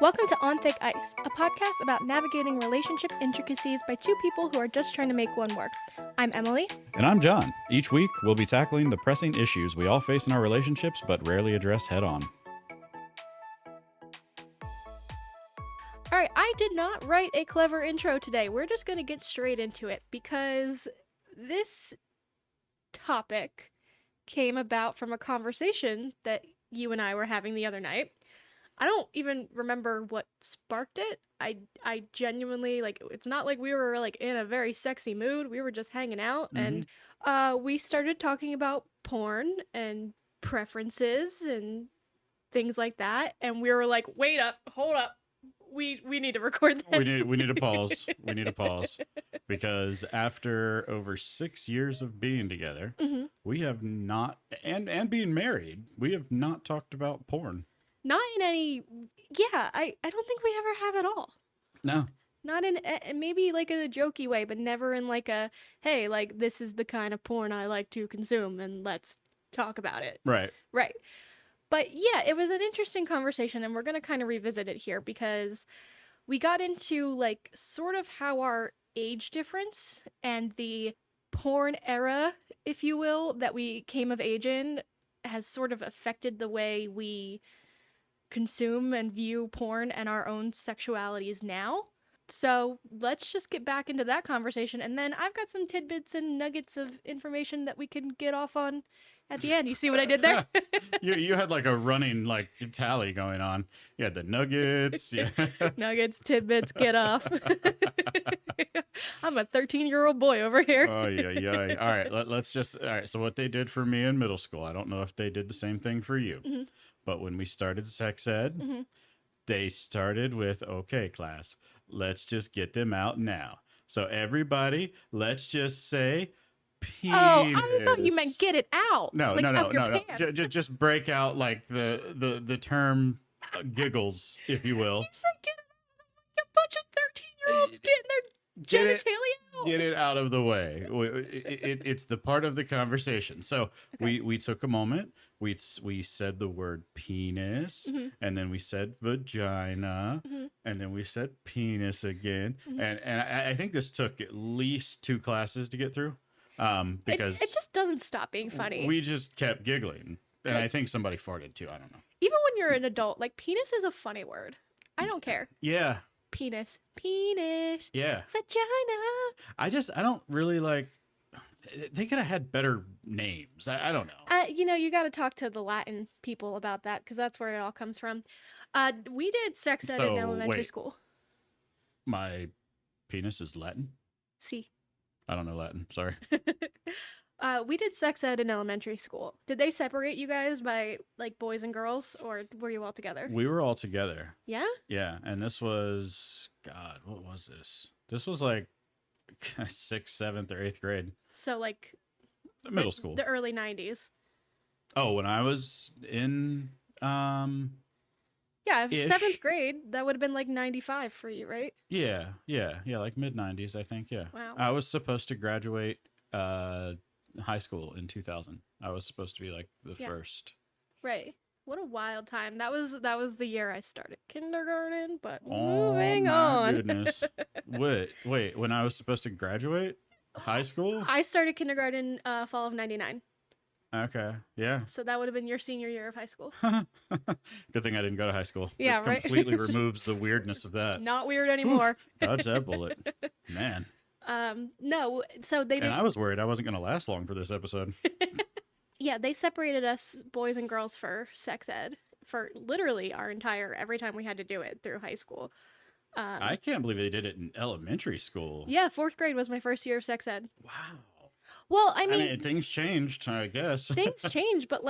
Welcome to On Thick Ice, a podcast about navigating relationship intricacies by two people who are just trying to make one work. I'm Emily. And I'm John. Each week, we'll be tackling the pressing issues we all face in our relationships but rarely address head on. All right, I did not write a clever intro today. We're just going to get straight into it because this topic came about from a conversation that you and I were having the other night. I don't even remember what sparked it. I genuinely, it's not like we were, in a very sexy mood. We were just hanging out, and we started talking about porn and preferences and things like that, and we were like, wait up, hold up. We need to record this. We need to pause. We need to pause. Because after over 6 years of being together, we have not, and being married, we have not talked about porn. Not in any, I don't think we ever have at all. No. Not in, maybe in a jokey way, but never in hey, this is the kind of porn I like to consume and let's talk about it. Right. Right. But yeah, it was an interesting conversation and we're going to kind of revisit it here because we got into sort of how our age difference and the porn era, if you will, that we came of age in has sort of affected the way we consume and view porn and our own sexualities now. So let's just get back into that conversation, and then I've got some tidbits and nuggets of information that we can get off on at the end. You see what I did there? you had a running tally going on. You had the nuggets. Yeah. Nuggets, tidbits, get off. I'm a 13-year-old boy over here. Oh yeah. All right, let's just. All right. So what they did for me in middle school, I don't know if they did the same thing for you. Mm-hmm. But when we started sex ed, they started with, okay, class, let's just get them out now. So everybody, let's just say penis. Oh, I thought you meant get it out. No. Just break out the term giggles, if you will. You said get it out. A bunch of 13-year-olds getting their genitalia out. Get it out of the way. It's the part of the conversation. So we took a moment. We said the word penis, and then we said vagina, and then we said penis again. And I think this took at least 2 classes to get through, because it just doesn't stop being funny. We just kept giggling, and I think somebody farted too. I don't know. Even when you're an adult, penis is a funny word. I don't care. Yeah. Penis. Yeah. Vagina. I don't really they could have had better names. I don't know. You got to talk to the Latin people about that because that's where it all comes from. We did sex ed in elementary school. My penis is Latin? See. I don't know Latin. Sorry. We did sex ed in elementary school. Did they separate you guys by boys and girls, or were you all together? We were all together. Yeah? Yeah, and this was, God, what was this? This was 6th, 7th, or 8th grade. So middle school. The early 90s. Oh, when I was in yeah, ish. 7th grade, that would have been 95 for you, right? Yeah, mid 90s, I think. Yeah. Wow. I was supposed to graduate high school in 2000. I was supposed to be the first. Right. What a wild time. That was the year I started kindergarten, but moving on. Goodness. Wait, when I was supposed to graduate high school? I started kindergarten fall of 99. Okay. Yeah. So that would have been your senior year of high school. Good thing I didn't go to high school. Yeah, This right. completely removes the weirdness of that. Not weird anymore. Dodge that bullet. Man. No, so they didn't. And I was worried I wasn't going to last long for this episode. Yeah, they separated us boys and girls for sex ed for literally every time we had to do it through high school. I can't believe they did it in elementary school. Yeah, 4th grade was my first year of sex ed. Wow. Well, I mean things changed, I guess. Things change, but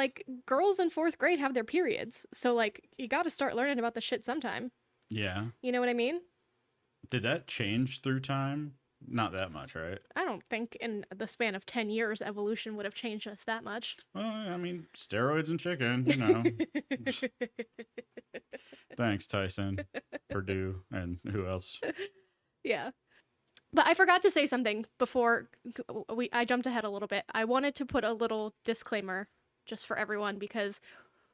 girls in 4th grade have their periods. So you got to start learning about the shit sometime. Yeah. You know what I mean? Did that change through time? Not that much, right? I don't think in the span of 10 years, evolution would have changed us that much. Well, I mean, steroids and chicken, Thanks, Tyson, Purdue, and who else? Yeah. But I forgot to say something before I jumped ahead a little bit. I wanted to put a little disclaimer just for everyone because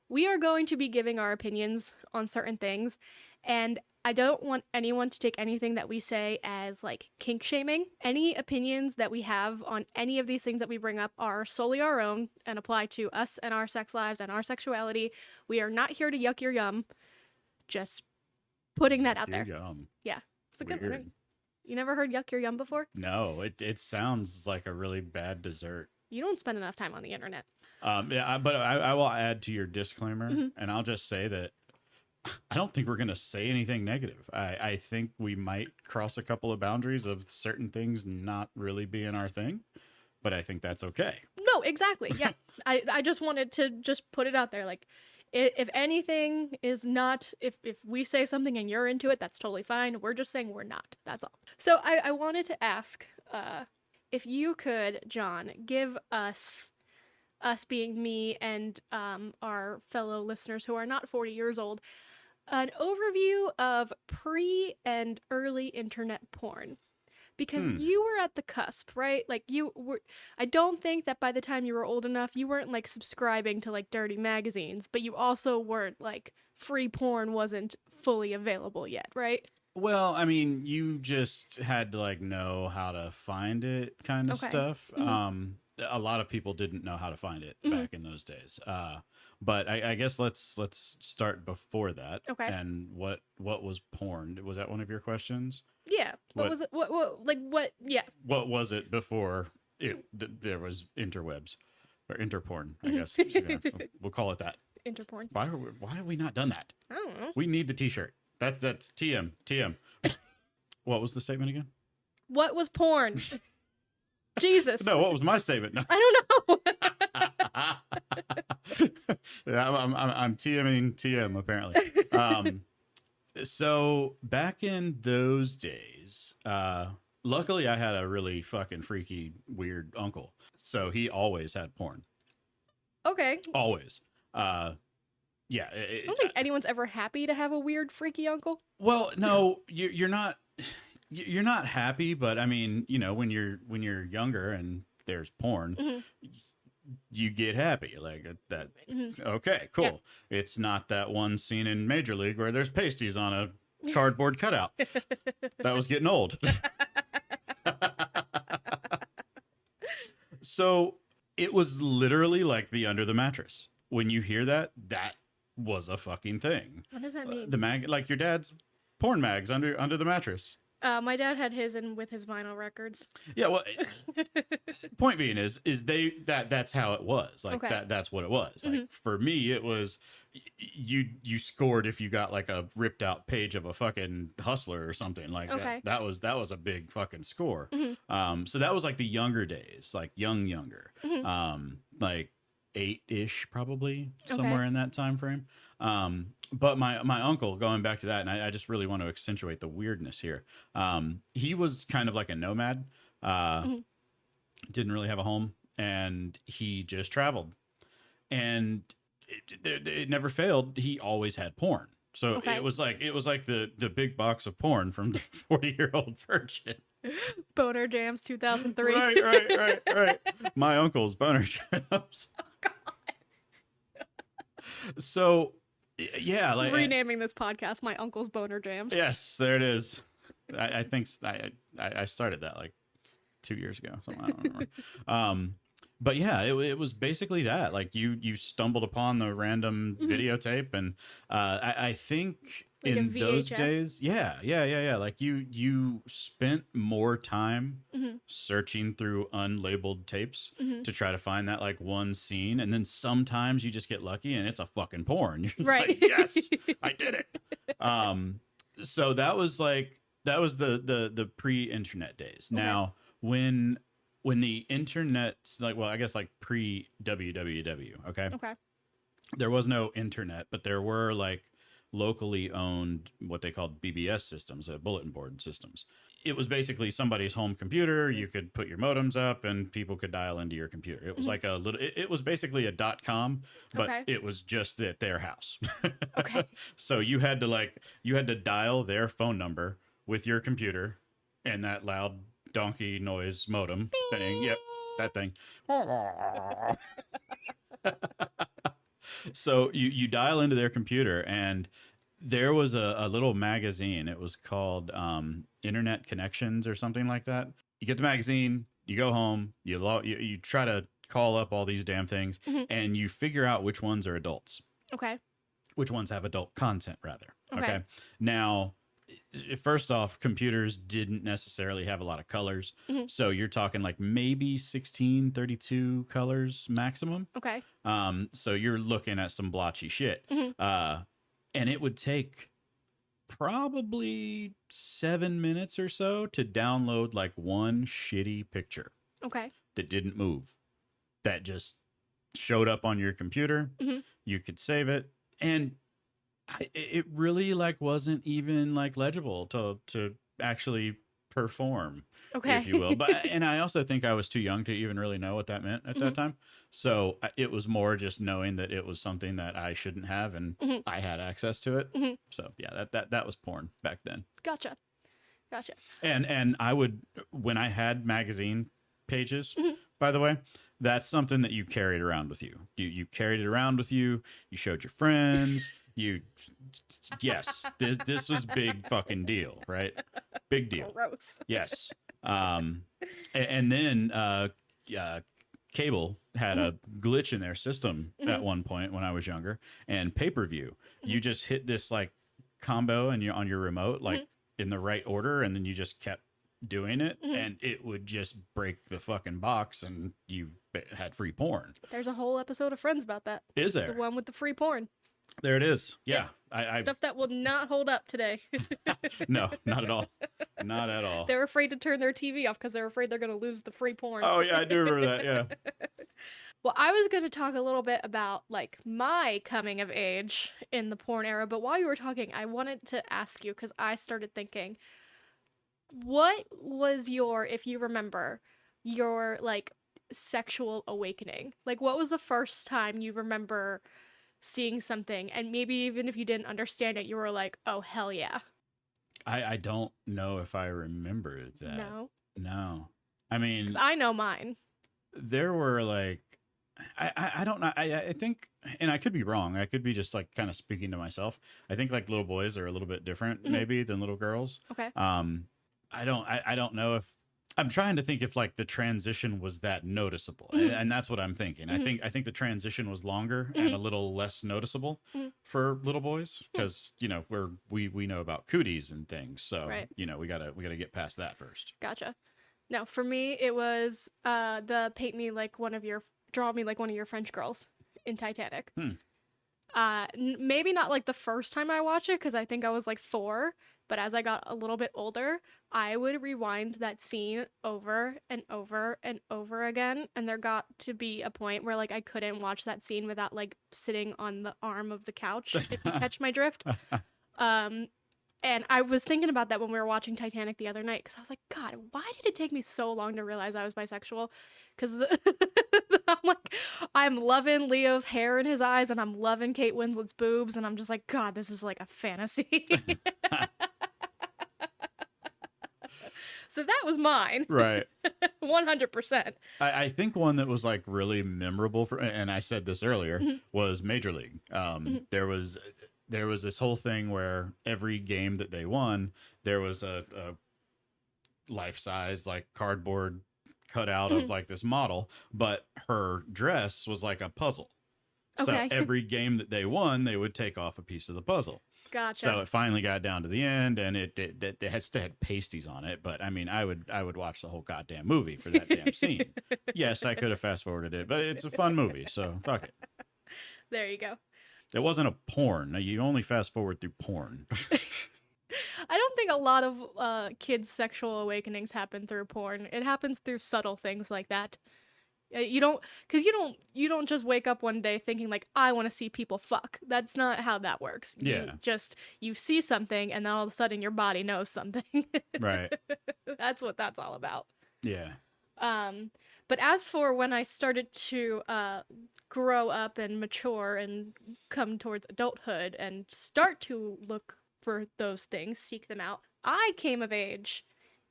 we are going to be giving our opinions on certain things. And I don't want anyone to take anything that we say as like kink shaming. Any opinions that we have on any of these things that we bring up are solely our own and apply to us and our sex lives and our sexuality. We are not here to yuck your yum. Just putting that out Your there. yum. Yeah. It's a good Weird. one. You never heard yuck your yum before? No, it sounds like a really bad dessert. You don't spend enough time on the internet. Yeah, but I will add to your disclaimer, Mhm. and I'll just say that I don't think we're going to say anything negative. I think we might cross a couple of boundaries of certain things not really being our thing, but I think that's okay. No, exactly. Yeah. I just wanted to just put it out there. Like, if anything is not, if we say something and you're into it, that's totally fine. We're just saying we're not. That's all. So I wanted to ask if you could, John, give us being me and our fellow listeners who are not 40 years old, an overview of pre and early internet porn. Because you were at the cusp, right? Like you were, I don't think that by the time you were old enough, you weren't like subscribing to like dirty magazines, but you also weren't like free porn wasn't fully available yet, right? Well, I mean, you just had to like know how to find it kind of Okay. stuff. Mhm. A lot of people didn't know how to find it Mhm. back in those days. But I guess let's start before that. Okay. And what was porn? Was that one of your questions? Yeah. What was it? What like what? Yeah. What was it before there was interwebs or interporn? I Mhm. guess yeah, we'll call it that. Interporn. Why have we not done that? I don't know. We need the T-shirt. That's TM. What was the statement again? What was porn? Jesus. No, what was my statement? No. I don't know. Yeah, I'm TMing TM apparently. So back in those days, luckily I had a really fucking freaky weird uncle. So he always had porn. Okay. Always. Yeah. I don't think anyone's ever happy to have a weird, freaky uncle. Well, no, you're not. You're not happy, but I mean, you know, when you're younger and there's porn, Mhm. you get happy like that. Mhm. Okay, cool. It's not that one scene in Major League where there's pasties on a cardboard cutout. That was getting old. So it was literally like the under the mattress. When you hear that, that was a fucking thing. What does that mean? The mag, like your dad's porn mags under the mattress. My dad had his in with his vinyl records. Yeah, well, point being is that's how it was. Like Okay. that's what it was. Like for me, it was you scored if you got like a ripped out page of a fucking Hustler or something like Okay. that. That was a big fucking score. Mhm. So that was like the younger days, like younger, Mhm. like 8-ish probably Okay. somewhere in that time frame. But my uncle, going back to that, and I just really want to accentuate the weirdness here. He was kind of like a nomad, Mhm. didn't really have a home, and he just traveled. And it never failed. He always had porn. So Okay. it was like the big box of porn from the 40-year-old virgin. Boner Jams 2003. Right. My uncle's boner jams. So yeah, like Renaming this podcast My Uncle's Boner Jams. yes, there it is. I think I started that like 2 years ago. Something I don't remember. But yeah, it was basically that. Like you stumbled upon the random videotape, and I think Like a in those VHS? days, yeah. Like you spent more time Mhm. searching through unlabeled tapes Mhm. to try to find that like one scene, and then sometimes you just get lucky and it's a fucking porn. You're just Right. like, yes, I did it. So that was the pre-internet days. Okay. Now when the internet, like, well, I guess like pre www, okay, Okay. there was no internet, but there were like locally owned what they called BBS systems, bulletin board systems. It was basically somebody's home computer. You could put your modems up and people could dial into your computer. It was like a little, it was basically a .com, but Okay. it was just at their house. Okay. So you had to dial their phone number with your computer and that loud donkey noise modem thing. Yep, that thing. So you dial into their computer, and there was a little magazine. It was called Internet Connections or something like that. You get the magazine, you go home, you try to call up all these damn things, Mhm. and you figure out which ones are adults, Okay. which ones have adult content, rather. Okay. Okay. Now, first off, computers didn't necessarily have a lot of colors. Mhm. So you're talking like maybe 16, 32 colors maximum. Okay. So you're looking at some blotchy shit. Mhm. And it would take probably 7 minutes or so to download like one shitty picture Okay. that didn't move, that just showed up on your computer. Mhm. You could save it, and it really like wasn't even like legible to actually perform, Okay. if you will. But and I also think I was too young to even really know what that meant at that time. So it was more just knowing that it was something that I shouldn't have, and Mhm. I had access to it. Mhm. So yeah, that was porn back then. Gotcha. Gotcha. And I would, when I had magazine pages, Mhm. by the way, that's something that you carried around with you. You carried it around with you. You showed your friends. You, yes, this was big fucking deal, right? Big deal. Gross. Yes. And then cable had a glitch in their system at one point when I was younger, and pay-per-view. You just hit this like combo and you on your remote, like in the right order, and then you just kept doing it, and it would just break the fucking box, and you had free porn. There's a whole episode of Friends about that. Is The there? one with the free porn. There it is. Yeah. I Stuff that will not hold up today. no, not at all. Not at all. They're afraid to turn their TV off because they're afraid they're going to lose the free porn. Oh yeah, I do remember that. Yeah. Well, I was going to talk a little bit about like my coming of age in the porn era, but while you were talking, I wanted to ask you because I started thinking, what was your, if you remember, your like sexual awakening? Like, what was the first time you remember seeing something, and maybe even if you didn't understand it, you were like, "Oh hell yeah." I don't know if I remember that. No. I mean, 'Cause I know mine. there were like, I don't know. I think, and I could be wrong. I could be just like kind of speaking to myself. I think like little boys are a little bit different maybe than little girls. Okay. I don't know if I'm trying to think if like the transition was that noticeable, and that's what I'm thinking. I think the transition was longer and a little less noticeable for little boys because you know we know about cooties and things, so Right. you know we gotta get past that first. Gotcha. No, for me it was the draw me like one of your French girls in Titanic. Maybe not like the first time I watched it because I think I was like 4, but as I got a little bit older, I would rewind that scene over and over and over again, and there got to be a point where like I couldn't watch that scene without like sitting on the arm of the couch, if you catch my drift. And I was thinking about that when we were watching Titanic the other night because I was like, God, why did it take me so long to realize I was bisexual? Because I'm like, I'm loving Leo's hair in his eyes and I'm loving Kate Winslet's boobs, and I'm just like, God, this is like a fantasy. So that was mine. Right. 100%. I think one that was like really memorable for, and I said this earlier, was Major League. There was this whole thing where every game that they won, there was a life-size like cardboard cutout of like this model, but her dress was like a puzzle. Okay. So every game that they won, they would take off a piece of the puzzle. Gotcha. So it finally got down to the end, and it still had pasties on it. But I mean, I would watch the whole goddamn movie for that damn scene. Yes, I could have fast forwarded it, but it's a fun movie, so fuck it. There you go. It wasn't a porn. You only fast forward through porn. I don't think a lot of kids' sexual awakenings happen through porn. It happens through subtle things like that. You don't just wake up one day thinking like, I want to see people fuck. That's not how that works. Yeah. You see something and then all of a sudden your body knows something. Right. That's what that's all about. Yeah. But as for when I started to grow up and mature and come towards adulthood and start to look for those things, seek them out, I came of age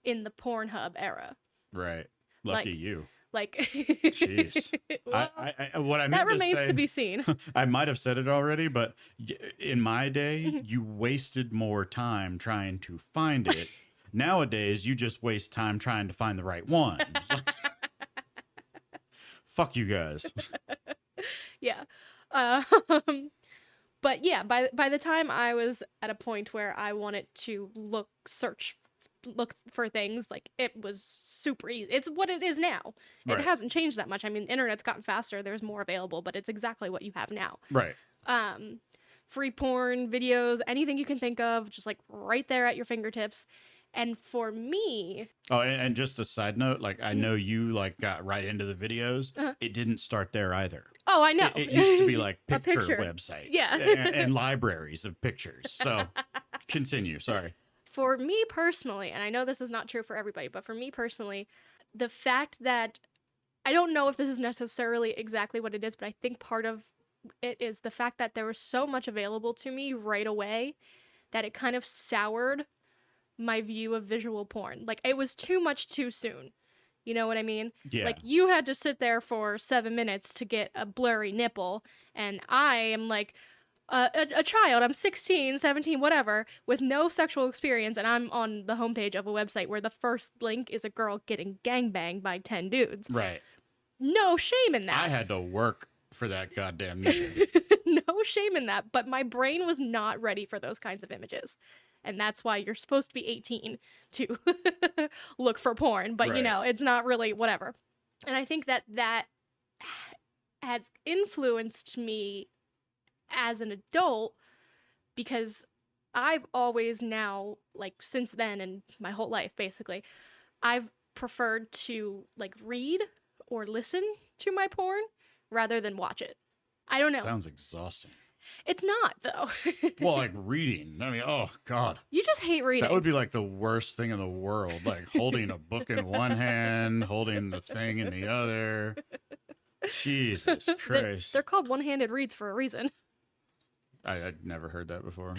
in the Pornhub era. Right. Lucky Like, you. Like, Jeez. well, What I that meant to remains to say, be seen. I might have said it already, but in my day, Mhm. you wasted more time trying to find it. Nowadays, you just waste time trying to find the right one. It's like, fuck you guys. Yeah. Um, but yeah, by the time I was at a point where I wanted to look for things, like it was super easy. It's what it is now. It Right. hasn't changed that much. I mean, the internet's gotten faster. There's more available, but it's exactly what you have now. Right. Um, free porn videos, anything you can think of, just like right there at your fingertips. And for me, Oh, and just a side note, like I Mhm. know you like got right into the videos. Uh-huh. It didn't start there either. Oh, I know. It used to be like A picture picture. websites Yeah. and libraries of pictures. So continue. Sorry. For me personally, and I know this is not true for everybody, but for me personally, the fact that I don't know if this is necessarily exactly what it is, but I think part of it is the fact that there was so much available to me right away that it kind of soured my view of visual porn. Like, it was too much too soon. You know what I mean? Yeah. Like, you had to sit there for 7 minutes to get a blurry nipple, and I am like a child, I'm 16, 17, whatever, with no sexual experience, and I'm on the homepage of a website where the first link is a girl getting gangbanged by 10 dudes. Right. No shame in that. I had to work for that goddamn nipple. No shame in that, but my brain was not ready for those kinds of images. And that's why you're supposed to be 18 to look for porn, but you Right. know, it's not really whatever. And I think that has influenced me as an adult because I've always now, like since then and my whole life basically, I've preferred to like read or listen to my porn rather than watch it. I don't know. Sounds exhausting. It's not though. Well, like reading. I mean, oh God. You just hate reading. That would be like the worst thing in the world. Like holding a book in one hand, holding the thing in the other. Jesus Christ. They're called one-handed reads for a reason. I'd never heard that before.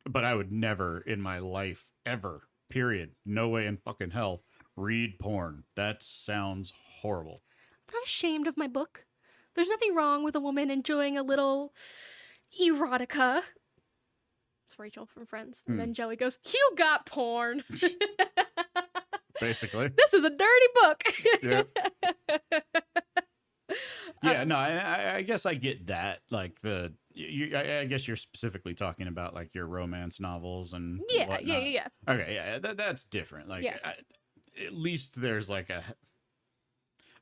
But I would never in my life, ever, period, no way in fucking hell, read porn. That sounds horrible. I'm not ashamed of my book. There's nothing wrong with a woman enjoying a little erotica. It's Rachel from Friends. And then Joey goes, "You got porn." Basically. This is a dirty book. Yeah, no, I guess I get that. Like I guess you're specifically talking about like your romance novels and whatnot. Yeah. Okay, yeah, that's different. Like, Yeah. at least there's like a.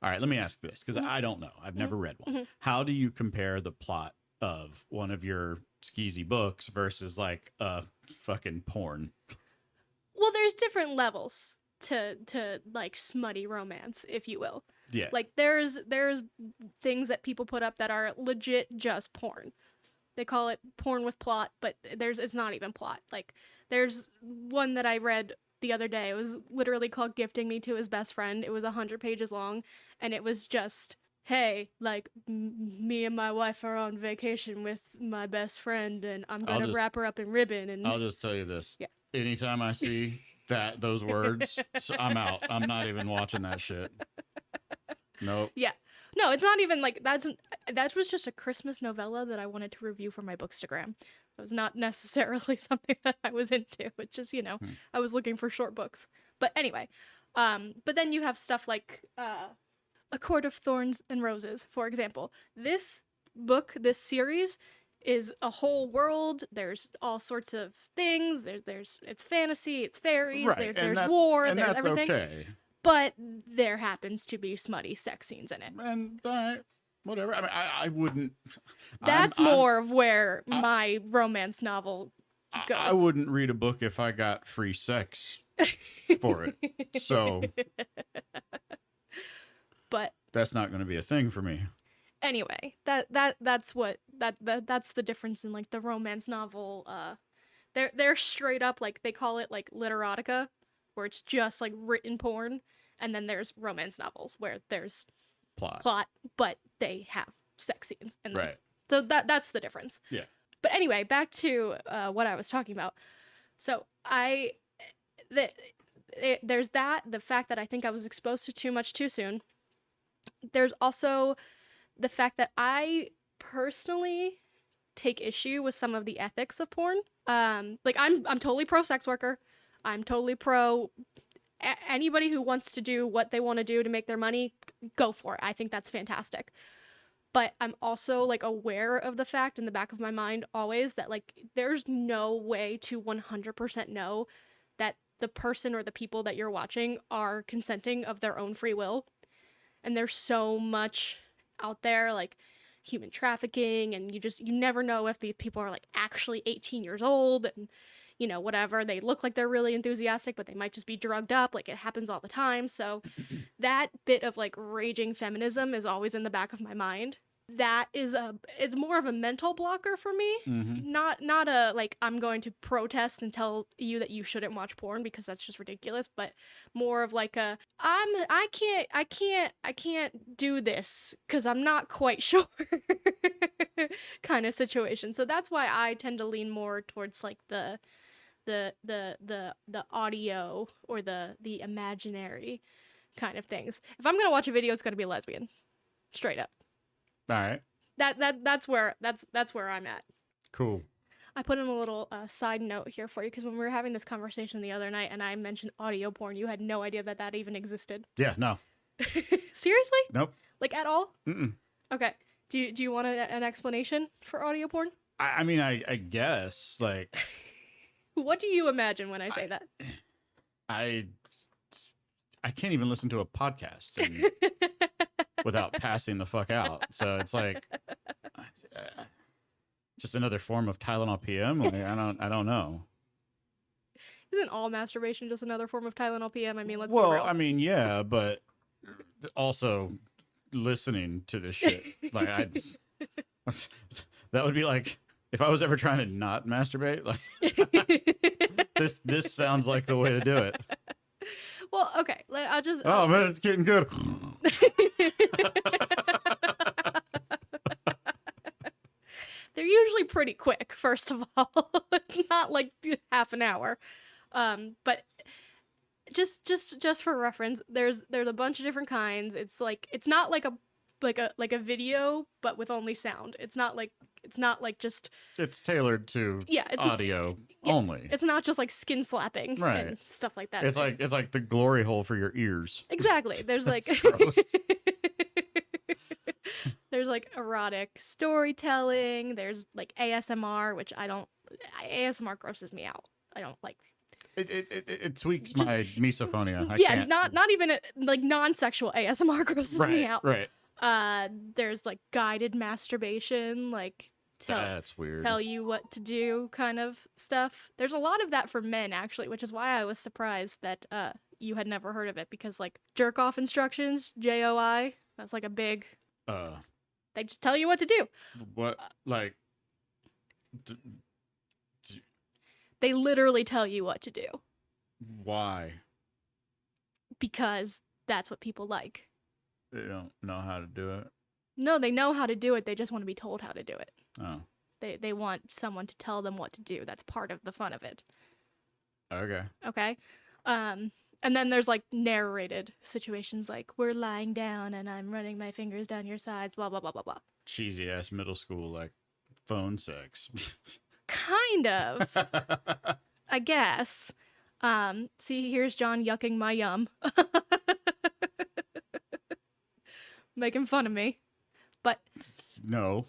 All right, let me ask this because I don't know. I've never read one. Mhm. How do you compare the plot of one of your skeezy books versus like a fucking porn? Well, there's different levels to like smutty romance, if you will. Yeah. Like there's things that people put up that are legit just porn. They call it porn with plot, but it's not even plot. Like there's one that I read the other day. It was literally called "Gifting Me to His Best Friend." It was 100 pages long, and it was just, hey, like me and my wife are on vacation with my best friend, and I'm gonna wrap her up in ribbon. And I'll just tell you this. Yeah. Anytime I see those words, I'm out. I'm not even watching that shit. Nope. Yeah. No, it's not even like that was just a Christmas novella that I wanted to review for my Bookstagram. It was not necessarily something that I was into. It's just, I was looking for short books. But anyway, but then you have stuff like A Court of Thorns and Roses, for example. This book, this series is a whole world. There's all sorts of things. It's fantasy, it's fairies, Right. there's war, and there's that's everything. okay. But there happens to be smutty sex scenes in it. And whatever. I mean, I wouldn't. That's more of where my romance novel goes. I wouldn't read a book if I got free sex for it. So, but that's not going to be a thing for me. Anyway, that's the difference in like the romance novel. They're straight up like they call it like literotica, where it's just like written porn, and then there's romance novels where there's plot, but they have sex scenes, and right. So that's the difference. Yeah. But anyway, back to what I was talking about. So there's the fact that I think I was exposed to too much too soon, There's also the fact that I personally take issue with some of the ethics of porn. Like I'm totally pro sex worker. I'm totally pro anybody who wants to do what they want to do to make their money, go for it. I think that's fantastic. But I'm also like aware of the fact in the back of my mind always that like there's no way to 100% know that the person or the people that you're watching are consenting of their own free will. And there's so much out there like human trafficking, and you never know if these people are like actually 18 years old, and whatever, they look like they're really enthusiastic but they might just be drugged up. Like, it happens all the time. So that bit of like raging feminism is always in the back of my mind. That is it's more of a mental blocker for me. Not a like I'm going to protest and tell you that you shouldn't watch porn, because that's just ridiculous, but more of like a I can't do this because I'm not quite sure kind of situation. So that's why I tend to lean more towards like the audio or the imaginary kind of things. If I'm gonna watch a video, it's gonna be a lesbian, straight up. All right. That's where I'm at. Cool. I put in a little side note here for you, because when we were having this conversation the other night and I mentioned audio porn, you had no idea that even existed. Yeah. No. Seriously? Nope. Like, at all? Mm-mm. Okay. Do you want an explanation for audio porn? I mean, I guess like. What do you imagine when I say that? I can't even listen to a podcast without passing the fuck out. So it's like just another form of Tylenol PM. Like, I don't know. Isn't all masturbation just another form of Tylenol PM? I mean, let's be Well, real. I mean, yeah, but also listening to this shit, like that would be like if I was ever trying to not masturbate. Like this sounds like the way to do it. Well, okay. I'll just. Oh man, it's getting good. They're usually pretty quick, first of all. Not like half an hour. But just for reference, there's a bunch of different kinds. It's like it's not like a video, but with only sound. It's not like just It's tailored to it's audio only. It's not just like skin slapping Right. and stuff like that. It's like the glory hole for your ears. Exactly. There's like gross. there's like erotic storytelling. There's like ASMR, which ASMR grosses me out. I don't like. It tweaks my misophonia. I Yeah, can't. not even like non-sexual ASMR grosses me out. Right. There's like guided masturbation, like That's weird. tell you what to do kind of stuff. There's a lot of that for men, actually, which is why I was surprised that you had never heard of it, because like jerk off instructions, JOI, that's like a big. They just tell you what to do. What like? They literally tell you what to do Why? because that's what people like. They don't know how to do it. No, they know how to do it. They just want to be told how to do it. Oh. They want someone to tell them what to do. That's part of the fun of it. Okay. Okay. And then there's like narrated situations, like we're lying down and I'm running my fingers down your sides, blah blah blah blah blah. Cheesy ass middle school like phone sex. Kind of, I guess. See, here's John yucking my yum. Making fun of me. But No.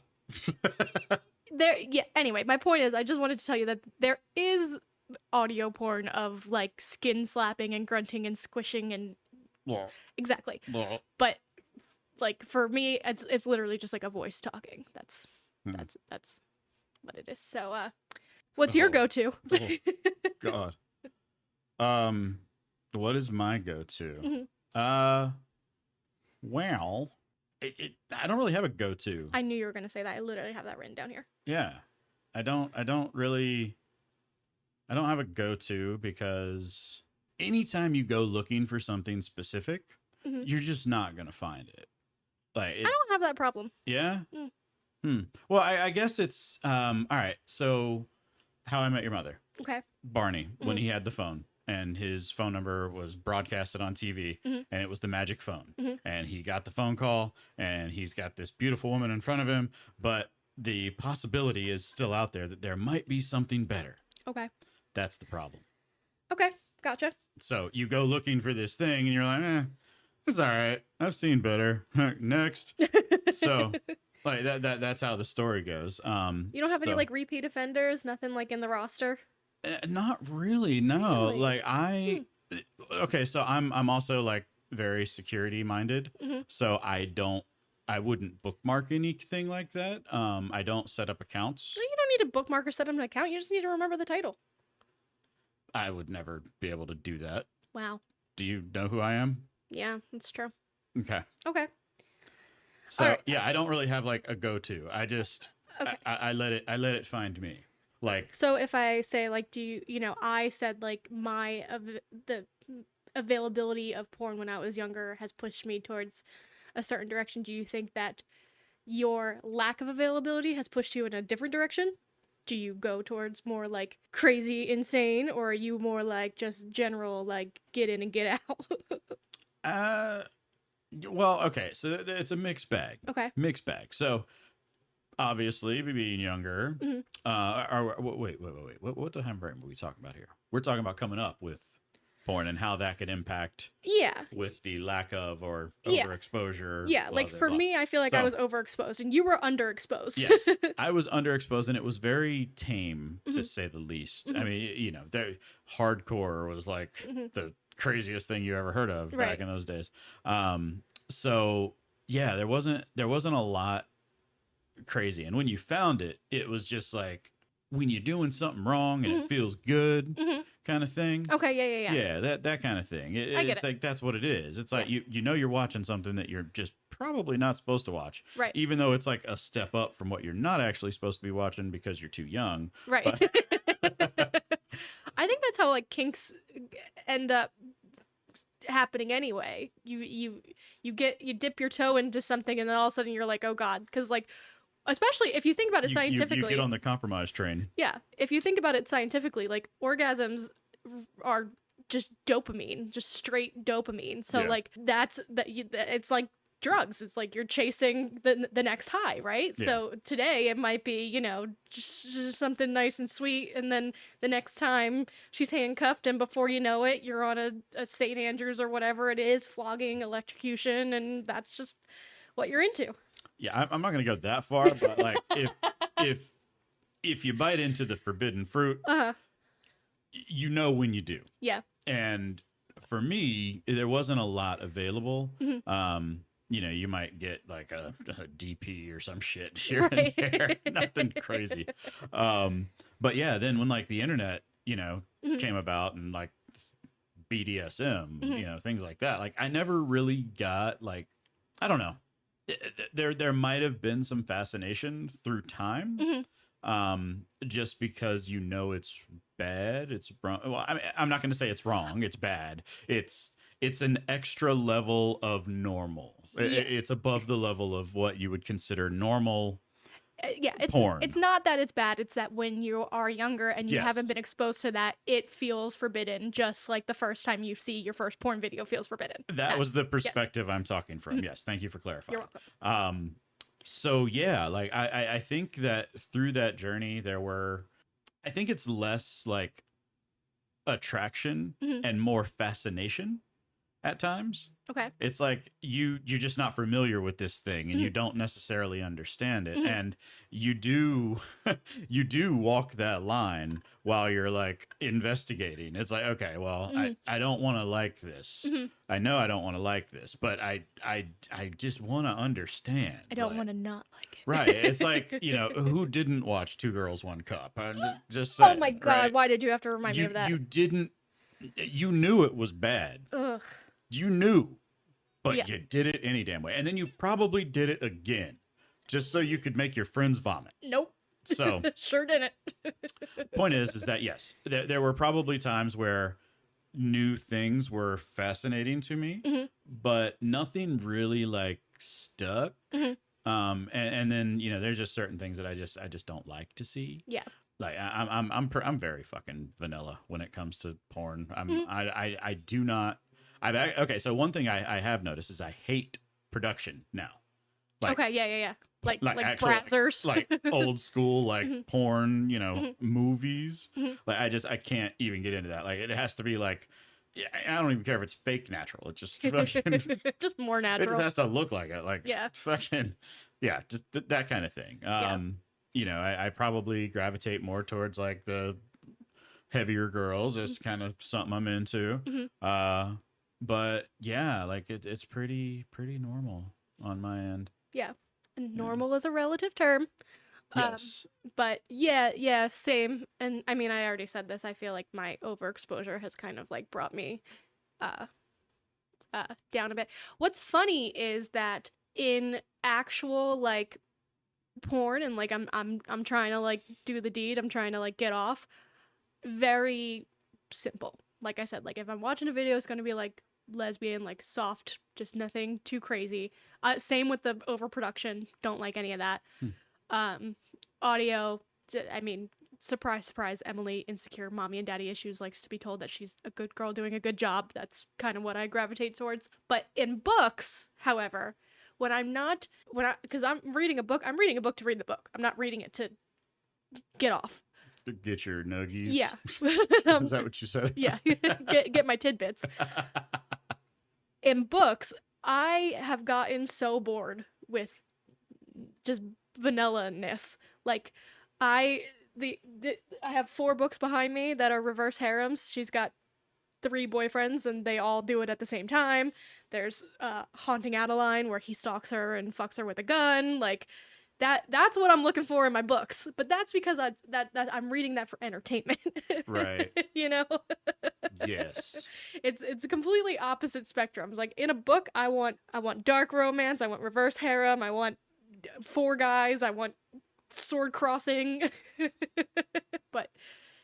anyway, my point is I just wanted to tell you that there is audio porn of like skin slapping and grunting and squishing and Well, exactly. well. But like for me it's literally just like a voice talking. That's what it is. So what's your go-to? Oh, God. What is my go-to? Mhm. Well, I don't really have a go-to. I knew you were going to say that. I literally have that written down here. Yeah. I don't have a go-to, because anytime you go looking for something specific, Mhm. you're just not going to find it. Like, I don't have that problem. yeah. Mm. Well, I guess it's all right. So, How I Met Your Mother. Okay. Barney, when he had the phone, and his phone number was broadcasted on TV, Mhm. and it was the magic phone. Mhm. And he got the phone call, and he's got this beautiful woman in front of him, but the possibility is still out there that there might be something better. Okay. That's the problem. Okay. Gotcha. So you go looking for this thing, and you're like, it's all right. I've seen better. Next. So like that's how the story goes. You don't have any like repeat offenders, nothing like in the roster? Not really, no. Really? Like okay, so I'm also like very security minded. Mhm. So I wouldn't bookmark anything like that. I don't set up accounts. No, you don't need a bookmark or set up an account. You just need to remember the title. I would never be able to do that. Wow. Do you know who I am? Yeah, that's true. Okay. Okay. So Alright. yeah, I don't really have like a go-to. I just Okay. I let it find me. Like So if I say like, I said like the availability of porn when I was younger has pushed me towards a certain direction. Do you think that your lack of availability has pushed you in a different direction? Do you go towards more like crazy insane, or are you more like just general like get in and get out? well, okay, so it's a mixed bag. Okay. Mixed bag. So obviously, being younger, Mhm. wait, what time frame are we talking about here? We're talking about coming up with porn and how that could impact Yeah. with the lack of or Yeah. overexposure. Yeah, blah, like blah, for blah. me, I feel like I So- was overexposed and you were underexposed. Yes, I was underexposed, and it was very tame to Mhm. say the least. Mhm. I mean, hardcore was like Mhm. the craziest thing you ever heard of Right. back in those days. So yeah, there wasn't a lot crazy, and when you found it, it was just like when you're doing something wrong and Mhm. it feels good, Mhm. kind of thing. Okay, yeah. Yeah, that kind of thing. I get It's it. like that's what it is. It's like Yeah. you know you're watching something that you're just probably not supposed to watch, Right. even though it's like a step up from what you're not actually supposed to be watching because you're too young. Right. I think that's how like kinks end up happening anyway. You dip your toe into something and then all of a sudden you're like, "Oh god," cuz like especially if you think about it You scientifically. get on the compromise train. Yeah, if you think about it scientifically, like orgasms are just dopamine, just straight dopamine. So Yeah. like it's like drugs. It's like you're chasing the next high, right? Yeah. So today it might be, just something nice and sweet, and then the next time she's handcuffed, and before you know it, you're on a St. Andrews or whatever it is, flogging, electrocution, and that's just what you're into. Yeah, I'm not gonna go that far, but like if you bite into the forbidden fruit, Uh-huh. you know when you do. Yeah. And for me, there wasn't a lot available. Mhm. You might get like a DP or some shit here Right. and there, nothing crazy. But yeah, then when like the internet, Mhm. came about and like BDSM, Mhm. things like that, like I never really got like, I don't know. There might have been some fascination through time. Mhm. Just because it's bad, it's wrong. Well, I mean, I'm not going to say it's wrong. It's bad. It's an extra level of normal. Yeah. It's above the level of what you would consider normal. Yeah, Porn. it's not that it's bad, it's that when you are younger and you Yes. haven't been exposed to that, it feels forbidden, just like the first time you see your first porn video feels forbidden. That was the Yes. perspective I'm talking from. Mhm. Yes, thank you for clarifying. You're welcome. So yeah, like I think that through that journey I think it's less like attraction Mhm. and more fascination at times. Okay. It's like you're just not familiar with this thing and you Mhm. don't necessarily understand it. Mhm. And you do you do walk that line while you're like investigating. It's like, okay, well, Mhm. I don't want to like this. Mhm. I know I don't want to like this, but I just want to understand. I don't like- want to not like it. Right. It's like, who didn't watch Two Girls, One Cup? I'm just Oh saying, my god, right? why did you have to remind me of that? You knew it was bad. Ugh. You knew, but Yeah. you did it any damn way. And then you probably did it again just so you could make your friends vomit. Nope. So Sure didn't. point is that yes, there were probably times where new things were fascinating to me, Mhm. but nothing really like stuck. Mhm. And then, there's just certain things that I just don't like to see. Yeah. Like I'm very fucking vanilla when it comes to porn. Mhm. I do not. Okay. So one thing I have noticed is I hate production now. Like Okay, yeah, yeah, yeah. Like actual Brazzers. like old school like Mhm, porn, mhm, movies. mhm. Like I can't even get into that. Like it has to be like, yeah, I don't even care if it's fake natural. It just fucking Just more it just natural. has to look like it. Like Yeah, fucking yeah, just that kind of thing. yeah. I probably gravitate more towards like the heavier girls. It's kind of something I'm into. Mhm. But yeah, like it's pretty normal on my end. Yeah. And Yeah. normal is a relative term. Um, Yes. but yeah, yeah, same. And I mean, I already said this. I feel like my overexposure has kind of like brought me uh down a bit. What's funny is that in actual like porn and like I'm trying to like do the deed, I'm trying to like get off, very simple. Like I said, like if I'm watching a video, it's going to be like lesbian, like soft, just nothing too crazy. Same with the overproduction. Don't like any of that. Hmm. Um, audio. I mean, surprise, surprise. Emily, insecure, mommy and daddy issues, likes to be told that she's a good girl doing a good job. That's kind of what I gravitate towards. But in books, however, because I'm reading a book, I'm reading a book to read the book. I'm not reading it to get off. To get your nuggies. Yeah. Is that what you said? Yeah. get my tidbits. In books, I have gotten so bored with just vanilla-ness. Like I I have 4 books behind me that are reverse harems. She's got 3 boyfriends and they all do it at the same time. There's Haunting Adeline where he stalks her and fucks her with a gun. Like that's what I'm looking for in my books. But that's because that I'm reading that for entertainment. Right. You know? Yes. It's a completely opposite spectrums. Like in a book, I want dark romance, I want reverse harem, I want 4 guys, I want sword crossing. But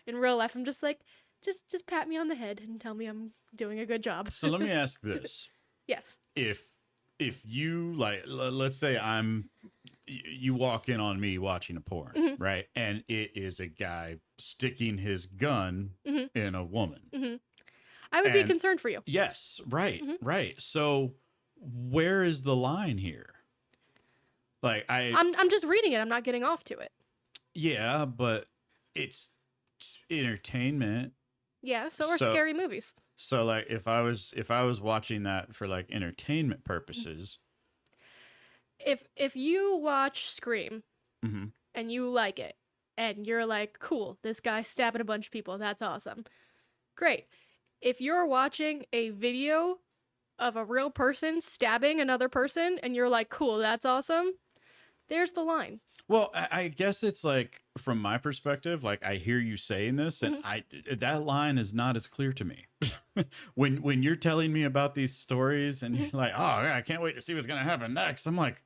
in real life, I'm just like, just pat me on the head and tell me I'm doing a good job. So let me ask this. Yes. If you like let's say you walk in on me watching a porn, right? And it is a guy sticking his gun in a woman. I would be And concerned for you. yes, right, right. So where is the line here? Like I'm just reading it. I'm not getting off to it. yeah, but it's entertainment. Yeah, so are So- scary movies. So like if I was watching that for like entertainment purposes, If you watch Scream mhm, and you like it and you're like, cool, this guy stabbing a bunch of people, that's awesome. Great. If you're watching a video of a real person stabbing another person and you're like, cool, that's awesome, there's the line. well, I guess it's like from my perspective, like I hear you saying this, and that line is not as clear to me. when you're telling me about these stories, and you're like, oh, I can't wait to see what's gonna happen next. I'm like,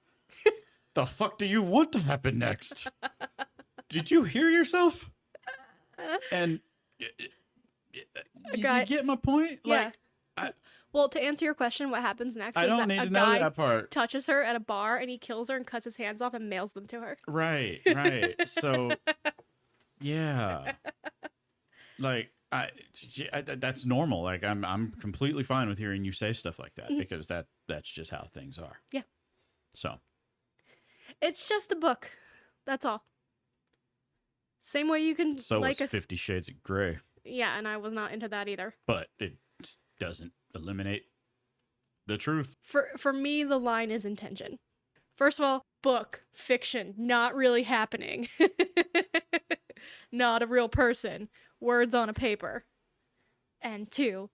the fuck do you want to happen next? Did you hear yourself? And you get my point? Yeah. Like, Well, to answer your question, what happens next I is don't that need a to know guy that part. touches her at a bar and he kills her and cuts his hands off and mails them to her. Right, right. So, yeah, like that's normal. Like I'm completely fine with hearing you say stuff like that because that's just how things are. Yeah. So It's just a book. That's all. Same way you can so like was 50 Shades of Grey, Yeah, and I was not into that either. but it doesn't eliminate the truth. For me, the line is intention. First of all, book, fiction, not really happening. Not a real person. Words on a paper. And 2,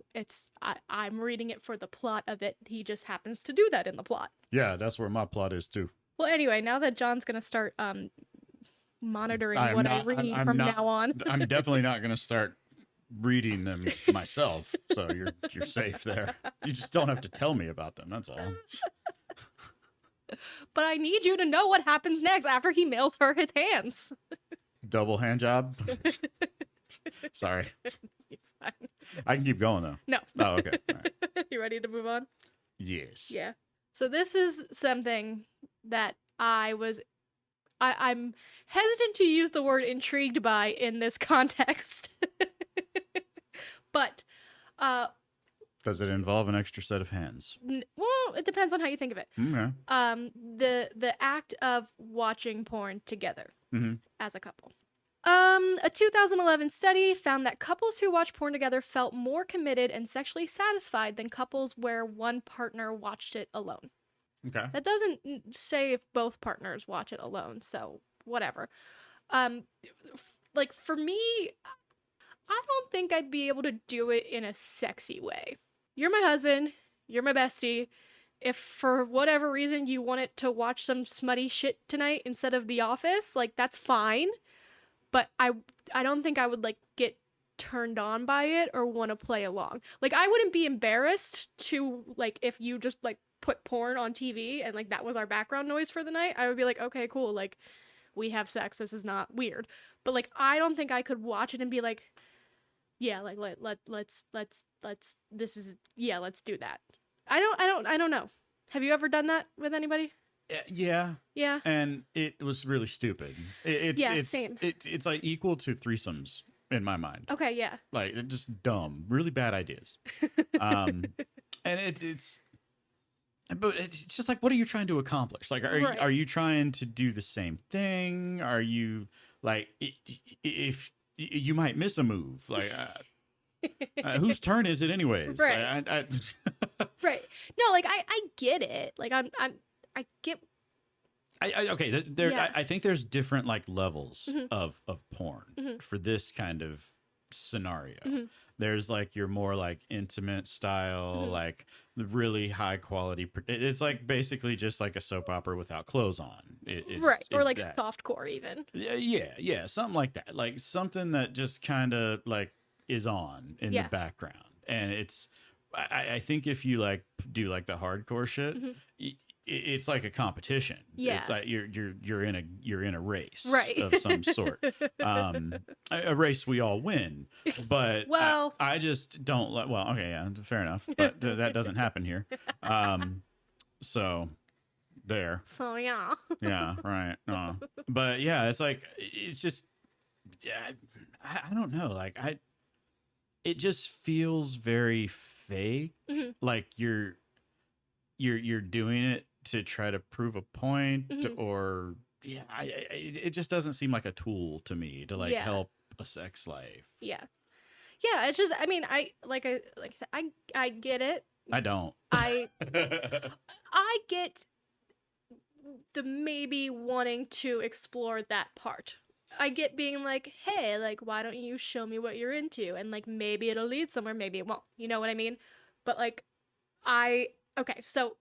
I'm reading it for the plot of it. He just happens to do that in the plot. Yeah, that's where my plot is too. Well, anyway, now that John's gonna start monitoring I'm what not- I read I'm from not- now on. I'm definitely not going to start reading them myself, so you're safe there. You just don't have to tell me about them. That's all. But I need you to know what happens next after he mails her his hands. Double hand job. Sorry, I can keep going though. No. Oh, okay. All right. You ready to move on? Yes. Yeah. So this is something that I was I'm hesitant to use the word intrigued by in this context. But does it involve an extra set of hands? Well, it depends on how you think of it. Okay. The act of watching porn together Mm-hmm. as a couple. A 2011 study found that couples who watch porn together felt more committed and sexually satisfied than couples where one partner watched it alone. Okay. That doesn't say if both partners watch it alone, so whatever. Like for me, I don't think I'd be able to do it in a sexy way. You're my husband, you're my bestie. If for whatever reason you wanted to watch some smutty shit tonight instead of The Office, like that's fine. But I don't think I would like get turned on by it or want to play along. Like I wouldn't be embarrassed to like if you just like put porn on TV and like that was our background noise for the night. I would be like, "Okay, cool. Like we have sex. This is not weird." But like I don't think I could watch it and be like, "Yeah, like let's this is yeah, let's do that." I don't know. Have you ever done that with anybody? Yeah. Yeah. And it was really stupid. Same. It's like equal to threesomes in my mind. Okay, yeah. Like just dumb, really bad ideas. And it's just like, what are you trying to accomplish? Like, are you trying to do the same thing? Are you like, if you might miss a move, like, whose turn is it anyways? Right. Like, Right. No, like I get it. Like I get. Okay. I think there's different like levels Mm-hmm. of porn Mm-hmm. for this kind of scenario. Mm-hmm. There's like your more like intimate style, Mm-hmm. like the really high quality. It's like basically just like a soap opera without clothes on. Right. Or is like that. softcore even. Yeah, something like that. Like something that just kind of like is on in the background, and it's. I think if you like do like the hardcore shit, it's like a competition. Yeah, it's like you're in a race, right, of some sort. A race we all win, but well, I just don't like. Well, okay, yeah, fair enough, but that doesn't happen here. So there. So yeah. Yeah, right. But yeah, it's like it's just. I don't know. Like it just feels very fake. Mm-hmm. Like you're doing it to try to prove a point, or it just doesn't seem like a tool to me to like help a sex life. Yeah, it's just I mean I said I get it. I don't. I get the maybe wanting to explore that part. I get being like, hey, like, why don't you show me what you're into? And, like, maybe it'll lead somewhere, maybe it won't. You know what I mean? But, like, okay, so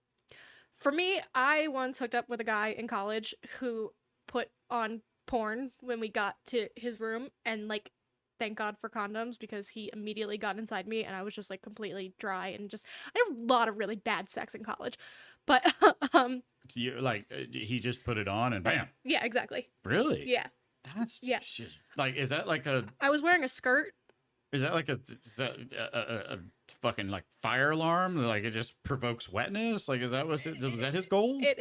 for me, I once hooked up with a guy in college who put on porn when we got to his room. And, like, thank God for condoms because he immediately got inside me and I was just, like, completely dry and just, I had a lot of really bad sex in college. But, So you like, he just put it on and bam. Yeah, exactly. Really? Yeah. That's just, like, is that like a? I was wearing a skirt. Is that like a fucking like fire alarm? Like it just provokes wetness? Like is that was that his goal? It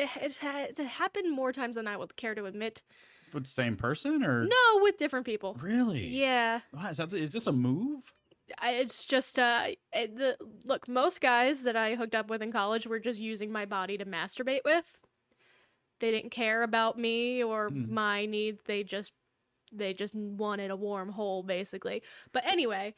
happened more times than I would care to admit. With the same person or no, with different people. Really? Yeah. Wow, is this a move? It's just look. Most guys that I hooked up with in college were just using my body to masturbate with. They didn't care about me or my needs. They just wanted a warm hole, basically. But anyway,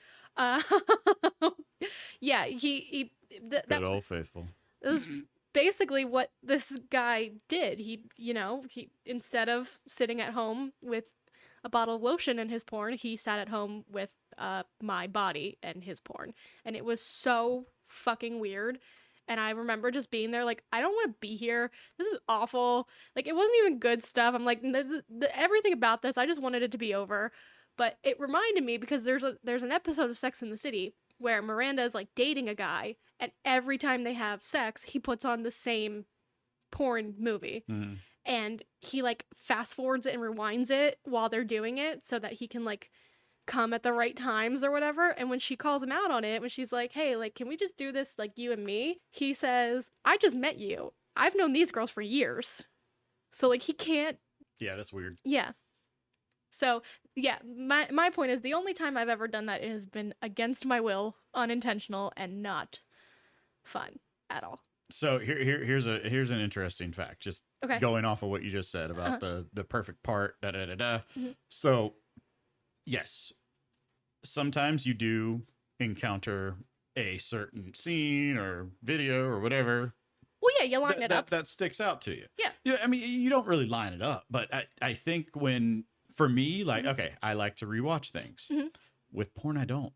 yeah, Good old faithful. It was basically what this guy did. He instead of sitting at home with a bottle of lotion in his porn, he sat at home with my body and his porn, and it was so fucking weird. And I remember just being there like, I don't want to be here. This is awful. Like, it wasn't even good stuff. I'm like, everything about this, I just wanted it to be over. But it reminded me because there's an episode of Sex and the City where Miranda is like dating a guy, and every time they have sex, he puts on the same porn movie. And he like fast forwards it and rewinds it while they're doing it so that he can like come at the right times or whatever. And when she calls him out on it, when she's like, hey, like, can we just do this like you and me? He says, I just met you. I've known these girls for years. So like he can't Yeah, that's weird. Yeah. So, yeah, my point is the only time I've ever done that, it has been against my will, unintentional, and not fun at all. So here's an interesting fact. Just Okay. going off of what you just said about the perfect part. Da da da da. Mm-hmm. So yes, sometimes you do encounter a certain scene or video or whatever. Well, yeah, you line it up. That sticks out to you. Yeah. Yeah. I mean, you don't really line it up, but I think when, for me, like, okay, I like to rewatch things. With porn, I don't.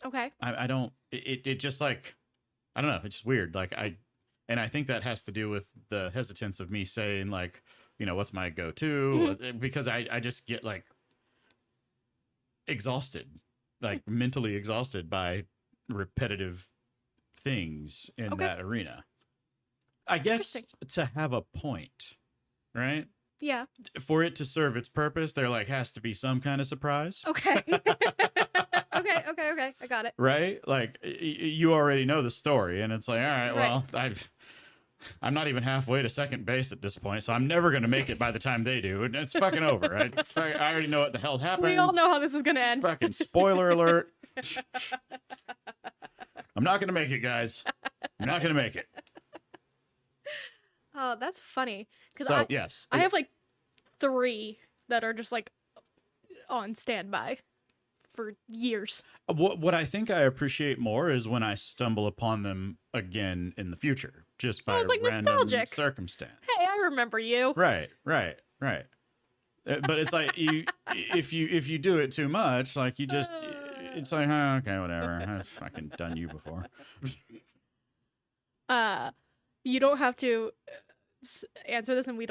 Okay. I don't. It just like, I don't know. It's just weird. Like and I think that has to do with the hesitance of me saying like, you know, what's my go-to, because I just get like exhausted, like mentally exhausted by repetitive things in that arena. I guess to have a point, right? Yeah. For it to serve its purpose, there like has to be some kind of surprise. Okay. Okay. I got it. Right? Like you already know the story, and it's like, all right, well, I'm not even halfway to second base at this point, so I'm never gonna make it by the time they do, and it's fucking over. I already know what the hell happened. We all know how this is gonna end. Fucking spoiler alert. I'm not gonna make it, guys. I'm not gonna make it. Oh, that's funny. So yes, I have like 3 that are just like on standby for years. What I think I appreciate more is when I stumble upon them again in the future, just by like random nostalgic circumstance. Hey, I remember you. Right. But it's like if you do it too much, like you just, it's like, oh, okay, whatever. I've fucking done you before. You don't have to answer this, and we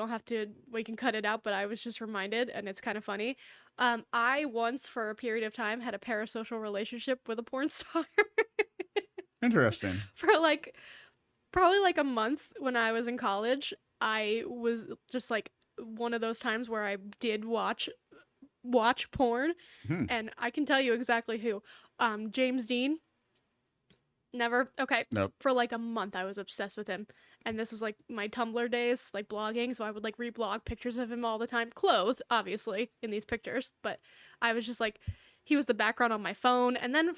can cut it out, but I was just reminded, and it's kind of funny. I once, for a period of time, had a parasocial relationship with a porn star. Interesting. For like probably like a month when I was in college. I was just like one of those times where I did watch porn, and I can tell you exactly who. James Dean. Never. Okay. Nope. For like a month, I was obsessed with him. And this was like my Tumblr days, like blogging. So I would like reblog pictures of him all the time, clothed, obviously, in these pictures. But I was just like, he was the background on my phone. And then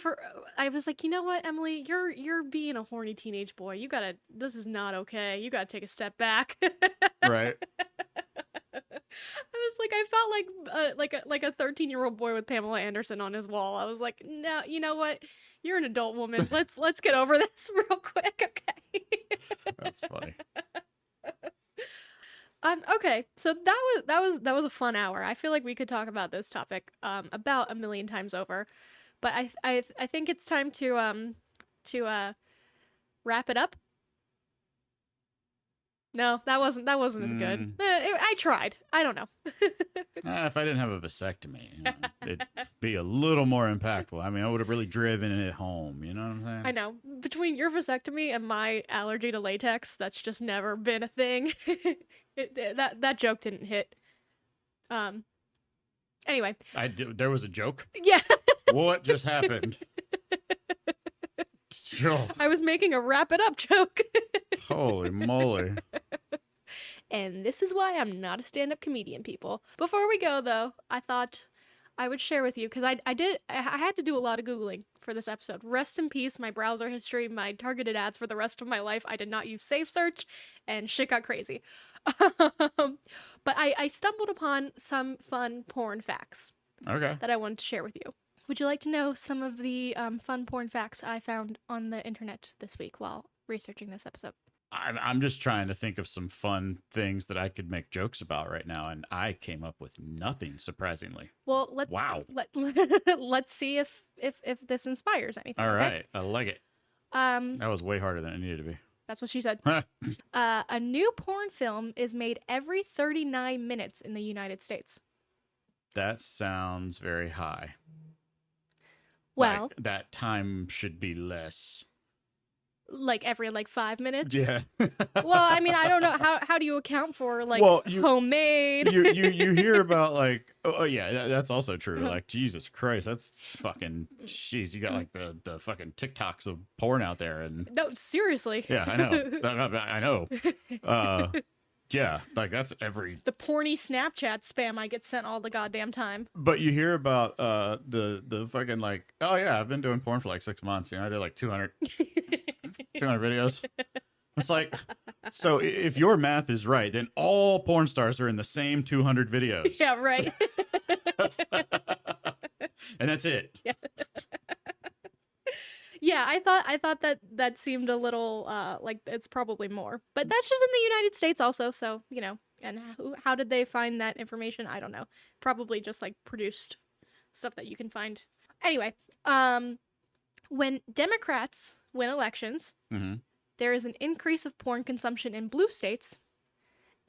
I was like, you know what, Emily, you're being a horny teenage boy. This is not okay. You gotta take a step back. Right. I was like, I felt like a 13-year-old boy with Pamela Anderson on his wall. I was like, no, you know what? You're an adult woman. Let's get over this real quick, okay? That's funny. Okay, so that was a fun hour. I feel like we could talk about this topic about a million times over, but I think it's time to wrap it up. No, that wasn't as good. I tried. I don't know. If I didn't have a vasectomy, it'd be a little more impactful. I mean, I would have really driven it home. You know what I'm saying? I know. Between your vasectomy and my allergy to latex, that's just never been a thing. That joke didn't hit. Anyway. There was a joke? Yeah. What just happened? Sure. I was making a wrap it up joke. Holy moly. And this is why I'm not a stand-up comedian, people. Before we go, though, I thought I would share with you, because I had to do a lot of Googling for this episode. Rest in peace, my browser history, my targeted ads for the rest of my life. I did not use Safe Search, and shit got crazy. But I stumbled upon some fun porn facts. Okay. That I wanted to share with you. Would you like to know some of the fun porn facts I found on the internet this week while researching this episode? I'm just trying to think of some fun things that I could make jokes about right now, and I came up with nothing, surprisingly. Well, let's see if this inspires anything. All right, okay? I like it. That was way harder than it needed to be. That's what she said. A new porn film is made every 39 minutes in the United States. That sounds very high. Well, like, that time should be less. Like every 5 minutes? Yeah. Well, I mean, I don't know. How do you account for homemade? you hear about yeah, that's also true. Like, Jesus Christ, that's fucking, jeez, you got like the fucking TikToks of porn out there. And no, seriously. yeah, I know. I know. Yeah, like that's every. The porny Snapchat spam I get sent all the goddamn time. But you hear about the fucking like, oh yeah, I've been doing porn for like 6 months. I did like 200 videos. It's like, so if your math is right, then all porn stars are in the same 200 videos. Yeah, right. And that's it. Yeah. Yeah, I thought that seemed a little like it's probably more. But that's just in the United States also, so, you know. And how did they find that information? I don't know. Probably just like produced stuff that you can find. Anyway, when Democrats win elections, Mm-hmm. there is an increase of porn consumption in blue states,